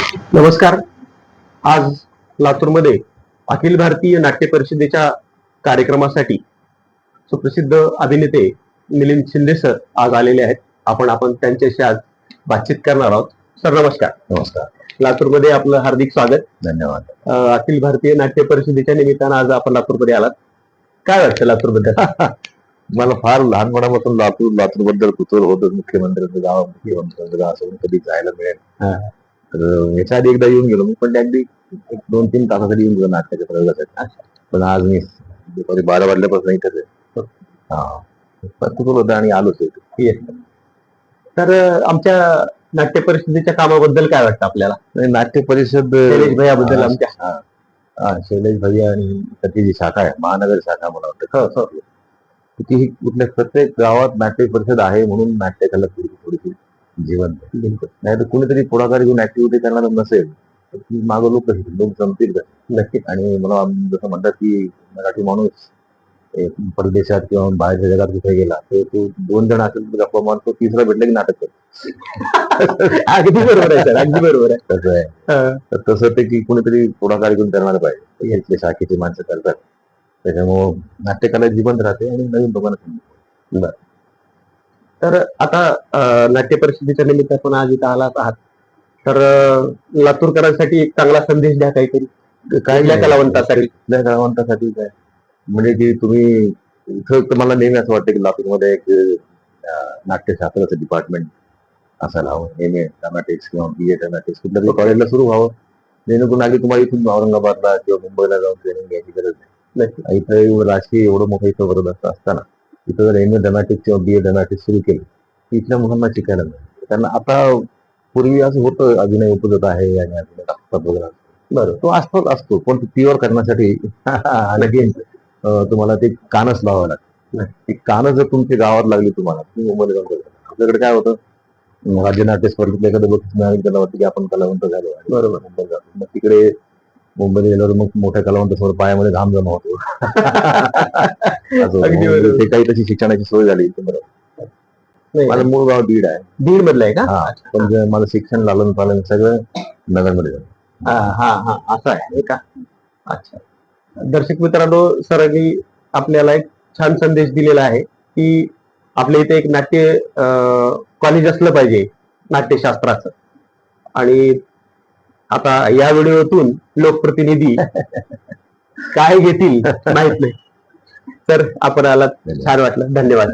नमस्कार. आज लातूरमध्ये अखिल भारतीय नाट्य परिषदेच्या कार्यक्रमासाठी सुप्रसिद्ध अभिनेते मिलिंद शिंदे सर आज आलेले आहेत. आपण त्यांच्याशी आज बातचीत करणार आहोत. सर नमस्कार. नमस्कार. लातूरमध्ये आपलं हार्दिक स्वागत. धन्यवाद. अखिल भारतीय नाट्य परिषदेच्या निमित्तानं आज आपण लातूरमध्ये आलात. काय वाटतं लातूरबद्दल? मला फार लहानपणापासून लातूर बद्दल कुतूहल होतं. मुख्यमंत्र्यांचं गाव असं कधी जायला मिळेल. तर याच्या आधी एकदा येऊन गेलो मी, पण ते अगदी 2-3 तासासाठी येऊन गेलो नाट्याच्या प्रयोगासाठी. पण आज मी दुपारी 12 वाजल्यापासून इथेच आहे. कुतूहल होतं आणि आलोच इथे. तर आमच्या नाट्य परिषदेच्या कामाबद्दल काय वाटतं आपल्याला? नाट्य परिषद शैलेश भैयाबद्दल आमच्या शैलेश भैया आणि त्याची जी शाखा आहे, महानगर शाखा मला वाटतं, की कुठल्या प्रत्येक गावात नाट्य परिषद आहे म्हणून नाट्यकला थोडीशी जिवंत. नाही तर कुणीतरी पुढाकार घेऊन ऍक्टिव्हिटी करणार नसेल तर मागं लोक जमतील का? नक्कीच. आणि मला जसं म्हणतात की मराठी माणूस परदेशात किंवा बाहेरच्या जगात कुठे गेला तर तो 2 जण असेल तर गप्पा मारतो, तिसरा भेटला की नाटक करतो. अगदी बरोबर आहे सर, अगदी बरोबर आहे. तसं आहे. तर तसं ते की कुणीतरी पुढाकार घेऊन करणार पाहिजे. इथले शाखेची माणसं करतात, त्याच्यामुळं नाट्यकला जिवंत राहते आणि नवीन लोकांना समजते. तर आता नाट्य परिषदेच्या निमित्तानं आज इथं आलात आहात, तर लातूरकरांसाठी एक चांगला संदेश द्या काहीतरी. काय कलावंतासाठी काय म्हणजे की तुम्ही इथं तर मला नेहमी असं वाटतं की लातूरमध्ये एक नाट्यशास्त्राचं डिपार्टमेंट असायला हवं. एम.ए. ड्रामॅटिक्स किंवा बी.ए. ड्रामॅटिक्स कुठल्या तरी कॉलेजला सुरू व्हावं, जेणेकरून आधी तुम्हाला इथून औरंगाबादला किंवा मुंबईला जाऊन ट्रेनिंग घ्यायची गरज नाही. इथं एवढं राजकीय एवढं मोठं इथं वरद असताना इथं जर एम.ए. ड्रामॅटिक्स किंवा बी.ए. ड्रामॅटिक्स सुरू केलं तर इथल्या मुलांना शिकायला मिळेल. त्यांना आता पूर्वी असं होतं अभिनय उपजत आहे आणि अभिनय वगैरे, बरं तो असतो पण प्युअर करण्यासाठी लगेच तुम्हाला ते कानच लावावं लागतं. ती कानं जर तुमच्या गावात लागली तुम्हाला, तुम्ही मुंबईला जाऊन करता. आपल्याकडे काय होतं, राज्य नाट्य स्पर्धेत एखादं बक्षीस मिळालं त्याला वाटतं की आपण कलावंत झालो, बरोबर, मुंबईला जातो. मग तिकडे मुंबईला गेल्यावर मग मोठ्या कलावंतासमोर पायामध्ये घाम जमा होतो. ते काही तशी शिक्षणाची सोय झाली. माझं मूळ गाव बीड आहे. बीड मधलं आहे का? पण माझं शिक्षण लालन पालन सगळं नगरमध्ये झालं. असं आहे का? अच्छा. दर्शक मित्रांनो, सरांनी आपल्याला एक छान संदेश दिलेला आहे की आपल्या इथे एक नाट्य कॉलेज असलं पाहिजे नाट्यशास्त्राचं. आणि आता या व्हिडिओतून लोकप्रतिनिधी काय घेतील माहित नाही. तर आपण आलात, छान वाटलं. धन्यवाद.